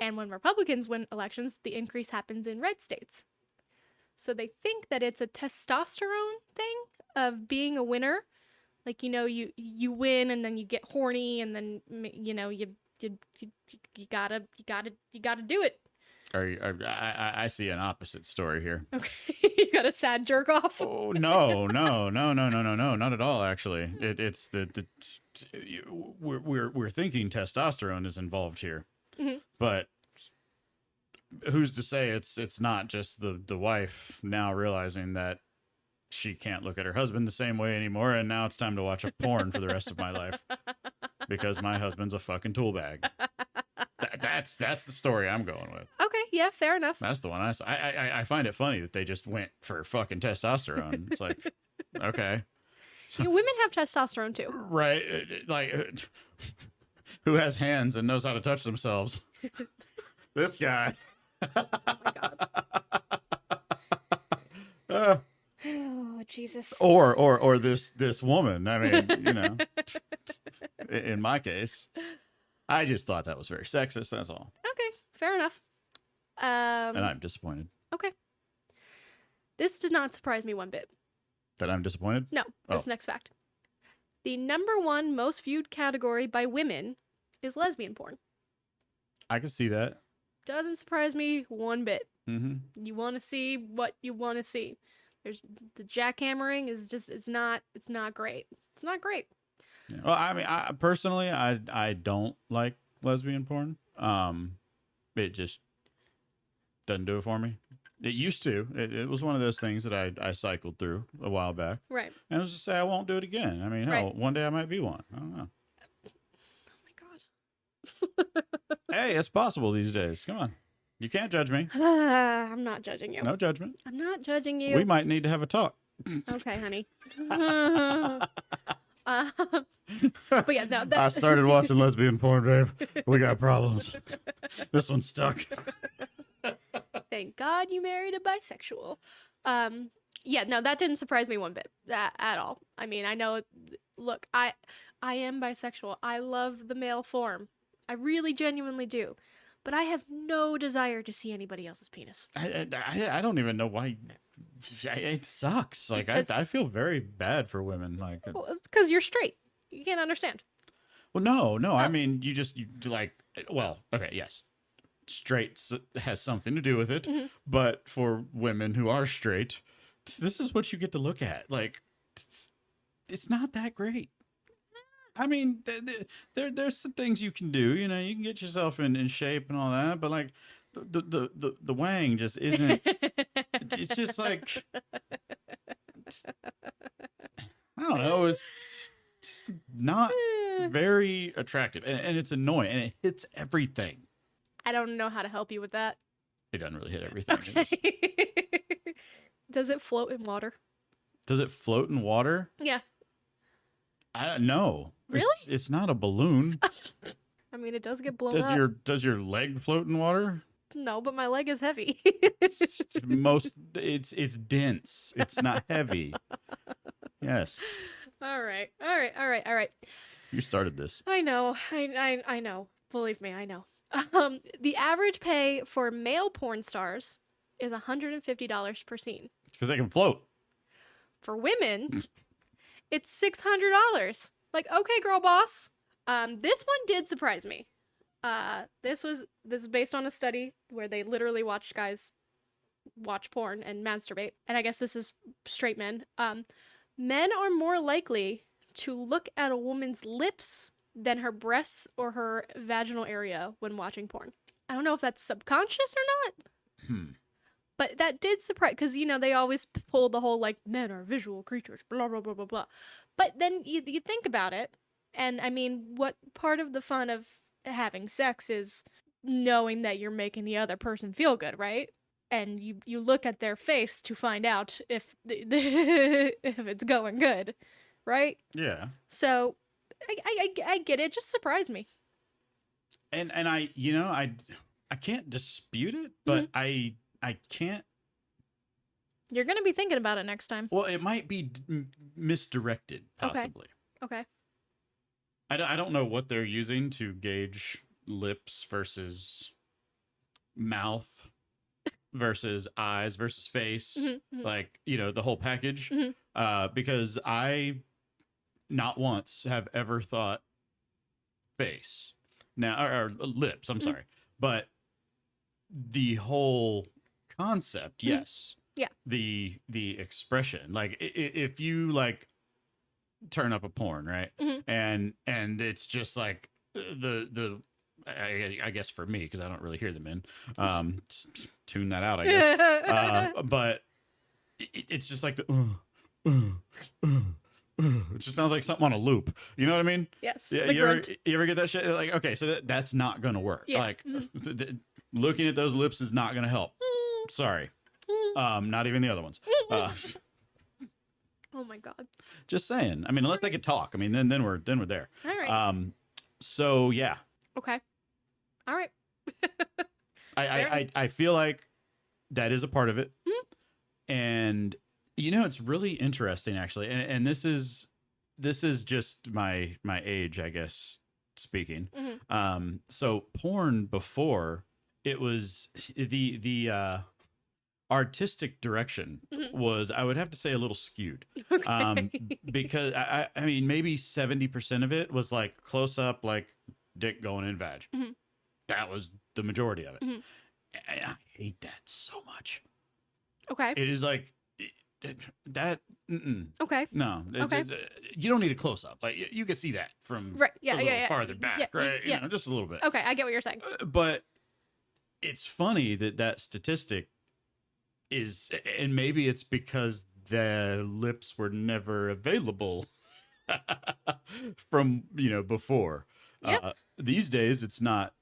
and when Republicans win elections, the increase happens in red states. So they think that it's a testosterone thing of being a winner. Like, you know, you win and then you get horny and then, you know, you gotta do it. I see an opposite story here. Okay. You got a sad jerk off. Oh no, not at all. Actually, it's we're thinking testosterone is involved here, Mhm. but who's to say it's not just the wife now realizing that she can't look at her husband the same way anymore, and now it's time to watch a porn for the rest of my life because my husband's a fucking tool bag. That's the story I'm going with. Okay, yeah, fair enough. That's the one I find it funny that they just went for fucking testosterone. It's like, okay. You know, women have testosterone too. Right. Like, who has hands and knows how to touch themselves? This guy. Oh my god. Uh, Oh, Jesus. or this woman. I mean, you know, in my case, I just thought that was very sexist. That's all. Okay, fair enough. And I'm disappointed. Okay. This did not surprise me one bit. That I'm disappointed? No, this next fact. The number one most viewed category by women is lesbian porn. I can see that. Doesn't surprise me one bit. Mm-hmm. You want to see what you want to see. There's the jackhammering is just it's not great. It's not great. Yeah. Well, I mean, personally, I don't like lesbian porn. It just doesn't do it for me. It used to. It was one of those things that I cycled through a while back. Right. And I was just say I won't do it again. I mean, hell, Right. one day I might be one. I don't know. Oh my god. Hey, it's possible these days. Come on. You can't judge me. I'm not judging you. No judgment. I'm not judging you. We might need to have a talk. Okay, honey. But yeah, no. I started watching lesbian porn, babe. We got problems. This one's stuck. Thank God you married a bisexual. Yeah, no, that didn't surprise me one bit at all. I mean, I know. Look, I am bisexual. I love the male form. I really genuinely do. But I have no desire to see anybody else's penis. I don't even know why. It sucks. Like I feel very bad for women. Like, well, it's because you're straight. You can't understand. well, no. I mean, you like. Well, okay, yes, straight has something to do with it. Mhm. But for women who are straight, this is what you get to look at. Like, it's not that great. I mean, there's some things you can do. You know, you can get yourself in shape and all that. But like, the wang just isn't. It's just like, I don't know. It's just not very attractive, and it's annoying, and it hits everything. I don't know how to help you with that. It doesn't really hit everything. Okay. Does it float in water? Does it float in water? Yeah. I don't know. Really? It's not a balloon. I mean, it does get blown up. Does your leg float in water? No, but my leg is heavy. It's dense. It's not heavy. Yes. All right. You started this. I know. I know. Believe me, I know. The average pay for male porn stars is $150 per scene. It's because they can float. For women, it's $600. Like, okay, girl boss. This one did surprise me. This is based on a study where they literally watched guys watch porn and masturbate, and I guess this is straight men. Men are more likely to look at a woman's lips than her breasts or her vaginal area when watching porn. I don't know if that's subconscious or not, Hmm. but that did surprise, because they always pull the whole like men are visual creatures, blah blah blah blah blah. But then you think about it, and I mean, what part of the fun of having sex is knowing that you're making the other person feel good, right? And you look at their face to find out if if it's going good, right? Yeah. So I get it. It just surprised me. And I, I can't dispute it, but I can't. You're gonna be thinking about it next time. Well, it might be misdirected, possibly. Okay. I don't know what they're using to gauge lips versus mouth versus eyes versus face, like, the whole package. Because I not once have ever thought face now, or lips, I'm sorry, but the whole concept, yes. Yeah. The expression, like if you like turn up a porn, right? And it's just like I guess for me, because I don't really hear the men, tune that out, I guess. But it's just like it just sounds like something on a loop. You know what I mean? Yes. Yeah. You ever get that shit? Like, okay, so that's not gonna work. Yeah. Like, looking at those lips is not gonna help. Sorry. Not even the other ones. Oh my god. Just saying. I mean, unless they could talk. I mean, then we're there. All right. So yeah. Okay. All right. I feel like that is a part of it. And it's really interesting actually. And this is just my age, I guess, speaking. So porn before, it was the artistic direction was, I would have to say, a little skewed. Okay. Because I mean, maybe 70% of it was like close up, like dick going in vag. That was the majority of it. And I hate that so much. Okay. It is like that. Okay. No. Okay. You don't need a close up. Like you can see that from Right. Yeah. a little Yeah. farther back, Yeah, right? yeah. Just a little bit. Okay. I get what you're saying. But it's funny that statistic is, and maybe it's because the lips were never available from before. Yeah. These days it's not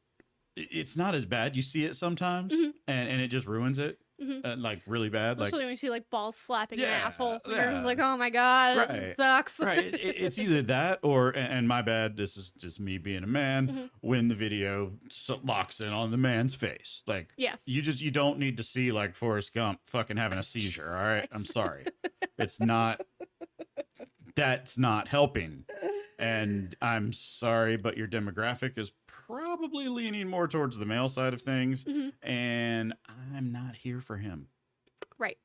as bad. You see it sometimes, and it just ruins it, like really bad. Especially Like when you see like balls slapping an Yeah, asshole. yeah. You're like, oh my god, Right. it sucks. right, it's either that or, and my bad, this is just me being a man, when the video locks in on the man's face. Like, Yeah. you don't need to see like Forrest Gump fucking having a seizure. All right, I'm sorry, it's not. That's not helping. And I'm sorry, but your demographic is probably leaning more towards the male side of things. And I'm not here for him. Right.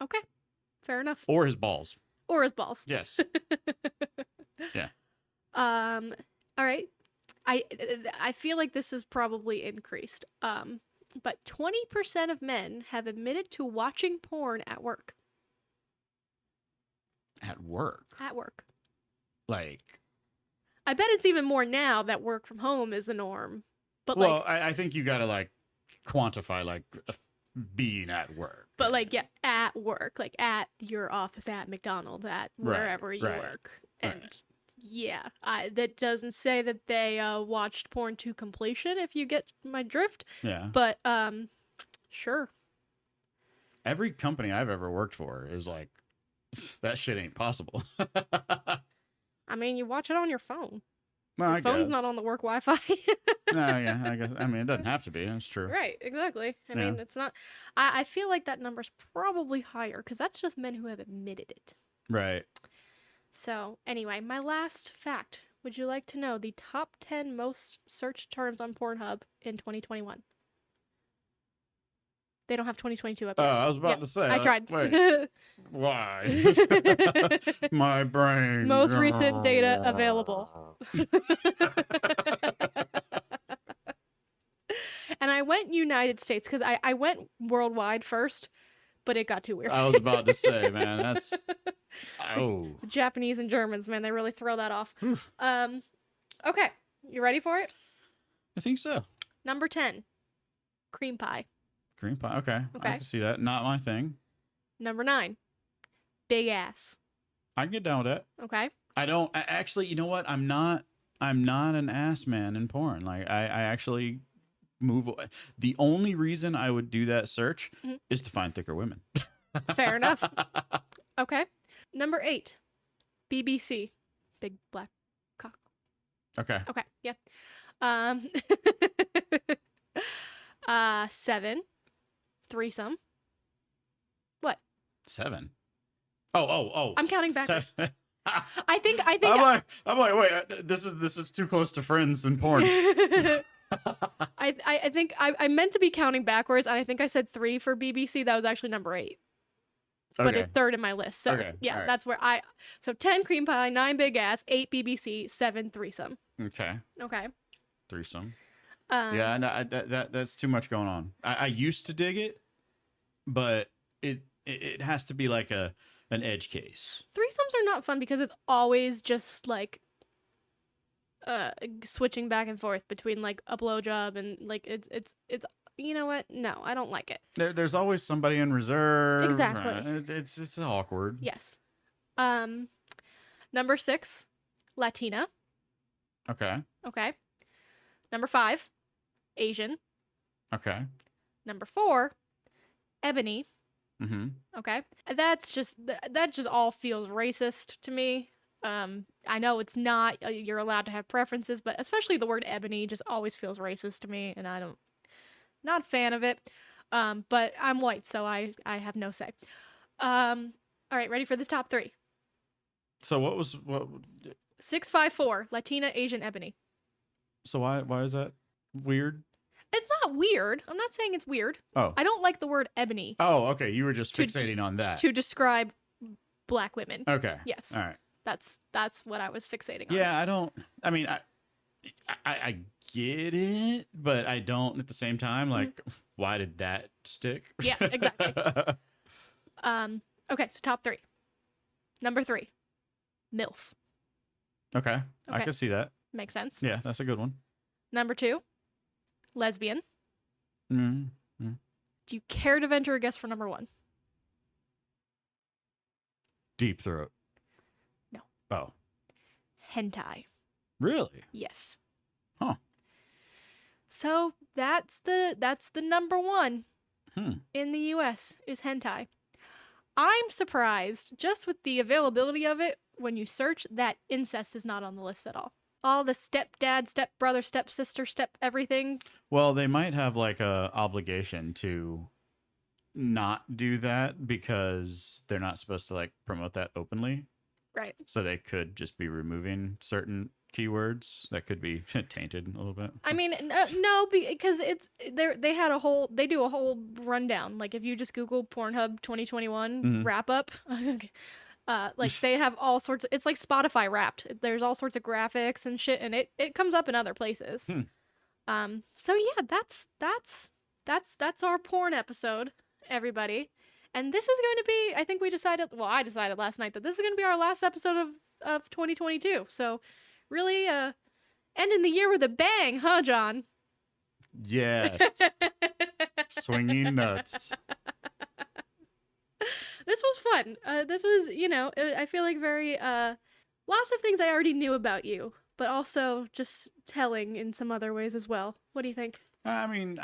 Okay. Fair enough. Or his balls. Or his balls. Yes. Yeah. All right. I feel like this is probably increased. But 20% of men have admitted to watching porn at work. At work. At work. Like, I bet it's even more now that work from home is the norm. But well, like, I think you got to like quantify like being at work. but like, yeah, at work, like at your office, at McDonald's, at wherever you work, and yeah, that doesn't say that they watched porn to completion. If you get my drift. Yeah. But sure. Every company I've ever worked for is like, that shit ain't possible. I mean, you watch it on your phone. Well, Your I phone's guess. not on the work Wi-Fi. No, yeah, I guess. I mean, it doesn't have to be. That's true. Right, exactly. I Yeah. mean, it's not. I feel like that number's probably higher because that's just men who have admitted it. Right. So, anyway, my last fact. Would you like to know the top 10 most searched terms on Pornhub in 2021? They don't have 2022 up Oh, yet. I was about to say. I tried. Wait, why? My brain. Most recent data available. And I went United States because I went worldwide first, but it got too weird. I was about to say, man, that's. Oh. Japanese and Germans, man, they really throw that off. Okay, you ready for it? I think so. Number 10, cream pie. Cream pie. Okay. Okay. I can see that. Not my thing. Number 9, big ass. I can get down with that. Okay. Actually, you know what? I'm not an ass man in porn. Like I actually move away. The only reason I would do that search is to find thicker women. Fair enough. Okay. Number 8, BBC, big black cock. Okay. Okay. Yeah. 7, threesome. What? 7. Oh. I'm counting backwards. 7. I think. I'm like, wait. This is too close to Friends and porn. I think I meant to be counting backwards, and I think I said 3 for BBC. That was actually number 8. But Okay. it's third in my list. So Okay, yeah, all right. that's where so 10 cream pie, 9 big ass, 8 BBC, 7 threesome. Okay. Okay. Threesome. Yeah, no, that's too much going on. I used to dig it, but it has to be like an edge case. Threesomes are not fun because it's always just like switching back and forth between like a blowjob and like it's you know what? No, I don't like it. There's always somebody in reserve. Exactly. It's awkward. Yes. Number 6, Latina. Okay. Okay. Number 5, Asian. Okay. Number 4, ebony. Mm-hmm. Okay. That just all feels racist to me. I know it's not, you're allowed to have preferences, but especially the word ebony just always feels racist to me, and not a fan of it. But I'm white, so I have no say. All right, ready for the top 3? So what? 654, Latina, Asian, ebony. So why is that weird? It's not weird. I'm not saying it's weird. Oh. I don't like the word ebony Oh, okay. You were just fixating on that. to describe black women. Okay. Yes. All right. That's what I was fixating on. Yeah, I mean, I get it, but I don't at the same time. Like, why did that stick? Yeah, exactly. Okay, so top 3. Number 3, MILF. Okay. I Okay. can see that. Makes sense. Yeah, that's a good one. Number 2, lesbian. Mm-hmm. Do you care to venture a guess for number 1? Deep throat. No. Oh, Hentai. really? Yes. Huh. So that's the number 1 Hmm. in the US is hentai. I'm surprised just with the availability of it when you search that incest is not on the list at all. All the stepdad, stepbrother, stepsister, step everything. Well, they might have like a obligation to not do that because they're not supposed to like promote that openly. Right. So they could just be removing certain keywords that could be tainted a little bit. I mean, no, because they do a whole rundown. Like if you just Google Pornhub 2021 wrap up, like they have all sorts of, it's like Spotify Wrapped. There's all sorts of graphics and shit, and it comes up in other places. So yeah, that's our porn episode, everybody. And this is going to be, I think I decided last night that this is going to be our last episode of 2022. So really ending the year with a bang, huh, John? Yes. Swinging nuts. This was fun. This was, I feel like very, lots of things I already knew about you, but also just telling in some other ways as well. What do you think? I mean,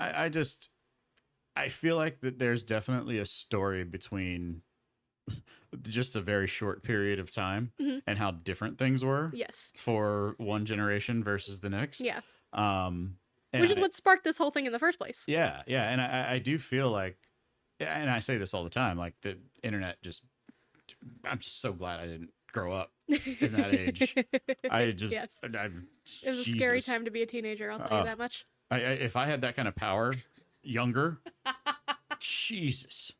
I feel like that there's definitely a story between just a very short period of time and how different things were. Yes. For one generation versus the next. Yeah. And which is what sparked this whole thing in the first place. Yeah. And I do feel like, and I say this all the time, like the internet I'm just so glad I didn't grow up in that age. Yes. It was a scary time to be a teenager, I'll tell you that much. If I had that kind of power younger, Jesus.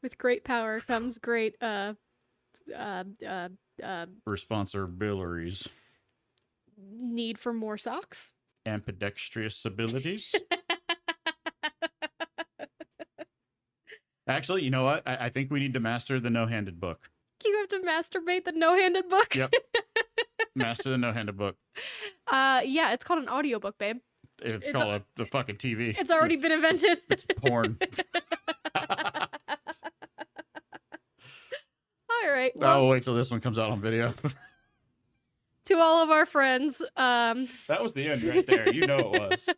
With great power comes great responsibilities. Need for more socks. Ambidextrous abilities. Actually, you know what? I think we need to master the no-handed book. You have to masturbate the no-handed book? Yep. Master the no-handed book. Yeah, it's called an audiobook, babe. It's called a fucking TV. It's already been invented. It's porn. All right. Well, I'll wait till this one comes out on video. to all of our friends, That was the end right there. You know it was.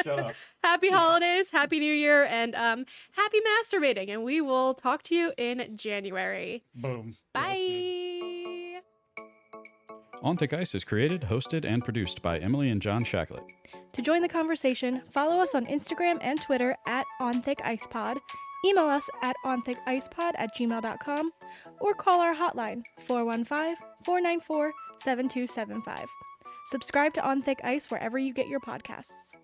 Shut up. happy holidays, happy new year, and happy masturbating. And we will talk to you in January. Boom. Bye. On Thick Ice is created, hosted, and produced by Emily and John Shacklet. To join the conversation, follow us on Instagram and Twitter at OnThickIcePod, email us at onthickIcepod@gmail.com, or call our hotline 415-494-7275. Subscribe to On Thick Ice wherever you get your podcasts.